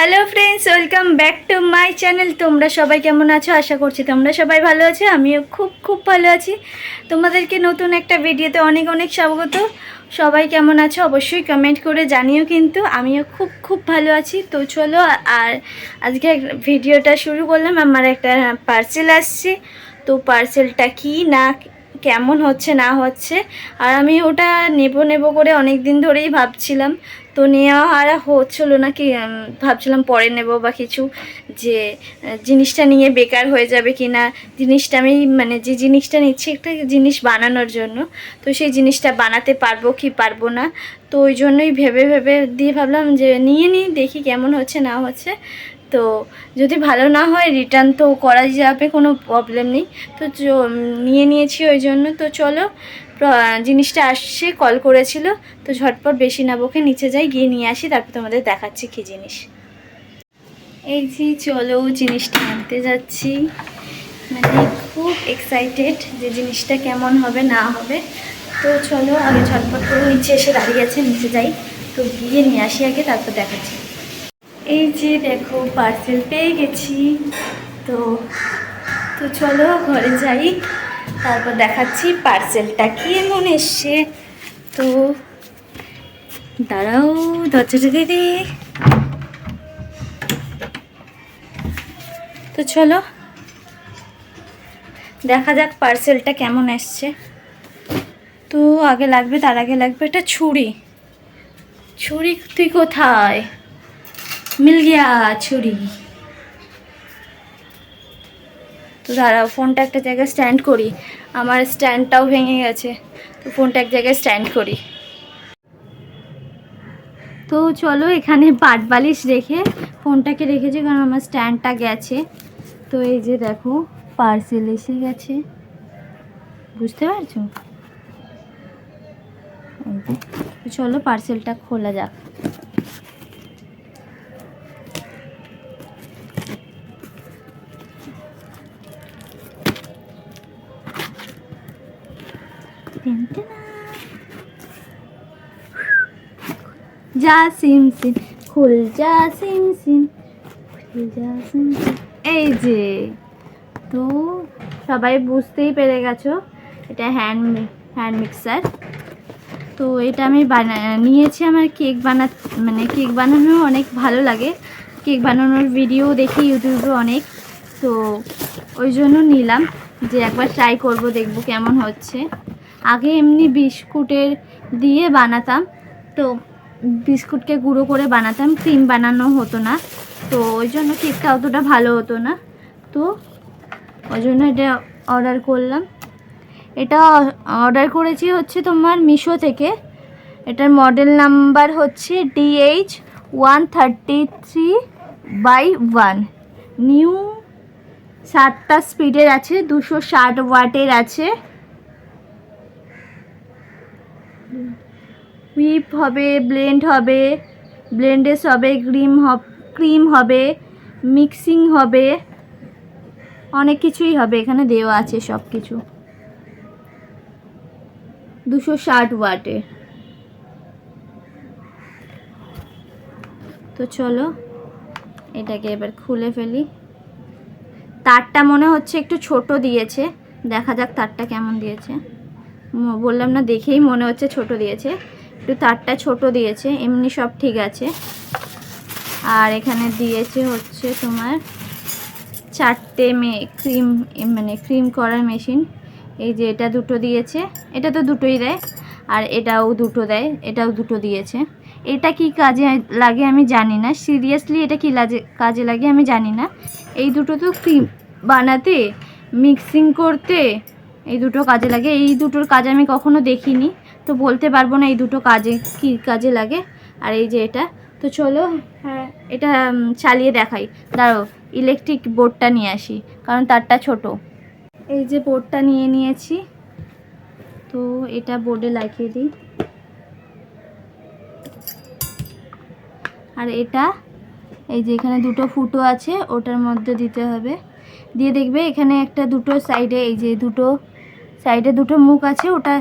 Hello friends, welcome back to my channel. তোমরা সবাই কেমন আছো? আশা করছি তোমরা সবাই ভালো আছো। আমিও খুব খুব ভালো আছি। তোমাদেরকে নতুন একটা ভিডিওতে অনেক অনেক স্বাগত। সবাই কেমন আছো অবশ্যই কমেন্ট করে জানিও, কিন্তু আমিও খুব খুব ভালো আছি। তো চলো, আর আজকে ভিডিওটা শুরু করলাম। আমার একটা পার্সেল আসছে, তো পার্সেলটা কি না কেমন হচ্ছে না হচ্ছে, আর আমি ওটা নেব করে অনেক দিন ধরেই ভাবছিলাম। তো নেওয়া আর হচ্ছিলো না, কি ভাবছিলাম পরে নেব বা কিছু, যে জিনিসটা নিয়ে বেকার হয়ে যাবে কি না। জিনিসটা আমি যে জিনিসটা নিচ্ছি একটা জিনিস বানানোর জন্য, তো সেই জিনিসটা বানাতে পারবো কি পারবো না। তো ওই জন্যই ভেবে ভেবে দিয়ে ভাবলাম যে নিয়ে নিই, দেখি কেমন হচ্ছে না হচ্ছে। তো যদি ভালো না হয় রিটার্ন তো করা যাবে, কোনো প্রবলেম নেই। তো নিয়ে নিয়েছি ওই জন্য। তো চলো, জিনিসটা আসছে, কল করেছিল, তো ঝটপট বেশি না বকে নিচে যাই, গিয়ে নিয়ে আসি, তারপর তোমাদের দেখাচ্ছি কী জিনিস। এই যে চলো, জিনিসটা আনতে যাচ্ছি। খুব এক্সাইটেড যে জিনিসটা কেমন হবে না হবে। তো চলো, আগে ঝটপট করে নিচে এসে দাঁড়িয়ে আছে, নিচে যাই, তো গিয়ে নিয়ে আসি আগে, তারপর দেখাচ্ছি। এই যে দেখো, পার্সেল পেয়ে গেছি। তো তো চলো ঘরে যাই, তারপর দেখাচ্ছি পার্সেলটা কি এমন এসছে। তো দাঁড়াও, দরজাটা দিদি। তো চলো দেখা যাক পার্সেলটা কেমন এসছে। তো আগে লাগবে, তার আগে লাগবে একটা ছুরি। ছুরি তুই কোথায়? মিল গিয়া ছুরি। তো দাঁড়াও, ফোনটা একটা জায়গায় স্ট্যান্ড করি, আমার স্ট্যান্ডটাও ভেঙে গেছে। তো ফোনটা এক জায়গায় স্ট্যান্ড করি। তো চলো, এখানে পাট বালিশ রেখে ফোনটাকে রেখেছি, কারণ আমার স্ট্যান্ডটা গেছে। তো এই যে দেখো, পার্সেল এসে গেছে, বুঝতে পারছো? তো চলো পার্সেলটা খোলা যাক। যা সিম সিম খুল, যা সিম সিম খুল, যা সিম সিম। এই যে, তো সবাই বুঝতেই পেরে গেছো, এটা হ্যান্ড মিক্সার। তো এটা আমি নিয়েছি। আমার কেক কেক বানানো অনেক ভালো লাগে, কেক বানানোর ভিডিও দেখি ইউটিউবে অনেক। তো ওই জন্য নিলাম, যে একবার ট্রাই করব, দেখব কেমন হচ্ছে। আগে এমনি বিস্কুটের দিয়ে বানাতাম, তো বিস্কুটকে গুঁড়ো করে বানাতাম, ক্রিম বানানো হতো না, তো ওই জন্য কেকটা অতটা ভালো হতো না। তো ওই জন্য এটা অর্ডার করলাম। এটা অর্ডার করেছি হচ্ছে তোমার মিশো থেকে। এটার মডেল নাম্বার হচ্ছে DH133/1। নিউ 7টা স্পিডের আছে, 260 ওয়াটের আছে। হুইপ হবে, ব্লেন্ড হবে, ব্লেন্ডেস হবে, ক্রিম হবে, মিক্সিং হবে, অনেক কিছুই হবে, এখানে দেওয়া আছে সব কিছু। 260 ওয়াটে। তো চলো এটাকে এবার খুলে ফেলি। তারটা মনে হচ্ছে একটু ছোট দিয়েছে, দেখা যাক তারটা কেমন দিয়েছে। বললাম না, দেখেই মনে হচ্ছে ছোট দিয়েছে, একটু তারটা ছোট দিয়েছে, এমনি সব ঠিক আছে। আর এখানে দিয়েছে হচ্ছে তোমার 4টে ক্রিম করার মেশিন। এই যে এটা দুটো দিয়েছে, এটা তো দুটোই দেয়, আর এটাও দুটো দেয়, এটাও দুটো দিয়েছে। এটা কি কাজে লাগে আমি জানি না, সিরিয়াসলি এটা কি কাজে লাগে আমি জানি না। এই দুটো তো ক্রিম বানাতে, মিক্সিং করতে, এই দুটো কাজে লাগে। এই দুটোর কাজ আমি কখনো দেখিনি, তো বলতে পারবো না এই দুটো কাজে কি কাজে লাগে। আর এই যে এটা, তো চলো হ্যাঁ এটা চালিয়ে দেখাই। দাঁড়াও, ইলেকট্রিক বোর্ডটা নিয়ে আসি, কারণ তারটা ছোট। এই যে বোর্ডটা নিয়ে নিয়েছি, তো এটা বোর্ডে লাগিয়ে দিই। আর এটা এই যে এখানে দুটো ফুটো আছে, ওটার মধ্যে দিতে হবে। দিয়ে দেখবে এখানে একটা দুটো সাইডে, এই যে দুটো সাইডে দুটো মুখ আছে, ওটা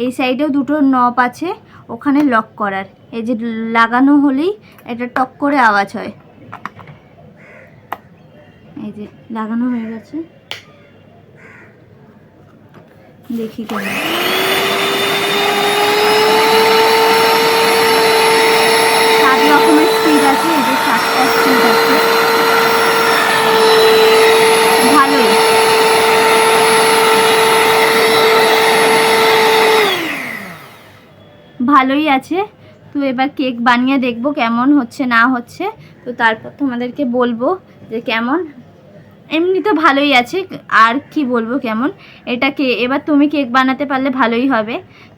এই সাইডেও দুটো নব আছে ওখানে লক করার। এই যে লাগানো হলেই এটা টক করে আওয়াজ হয়। এই যে লাগানো হয়ে গেছে, দেখি কেমন। 7 রকমের স্পিড আছে, এই যে 7টা স্পিড আছে, ভালোই। ভালোই আছে। তো এবার কেক বানিয়ে দেখবো কেমন হচ্ছে না হচ্ছে, তো তারপর তোমাদেরকে বলবো যে কেমন। এমনি তো ভালোই আছে, আর কি বলবো কেমন। এটাকে এবার তুমি কেক বানাতে পারলে ভালোই হবে,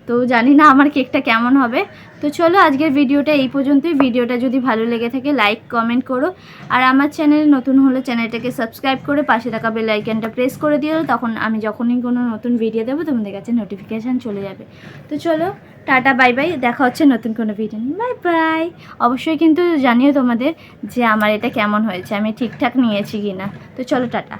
তো জানি না আমার কেকটা কেমন হবে। তো চলো আজকের ভিডিওটা এই পর্যন্তই। ভিডিওটা যদি ভালো লেগে থাকে লাইক কমেন্ট করো, আর আমার চ্যানেলে নতুন হলে চ্যানেলটাকে সাবস্ক্রাইব করে পাশে থাকা বেল আইকনটা প্রেস করে দিও, তখন আমি যখনই কোনো নতুন ভিডিও দেবো তোমাদের কাছে নোটিফিকেশান চলে যাবে। তো চলো টাটা বাই বাই, দেখা হচ্ছে নতুন কোনো ভিডিও। Bye bye. অবশ্যই কিন্তু জানিও তোমাদের যে আমার এটা কেমন হয়েছে, আমি ঠিকঠাক নিয়েছি কি না। তো চলো টাটা।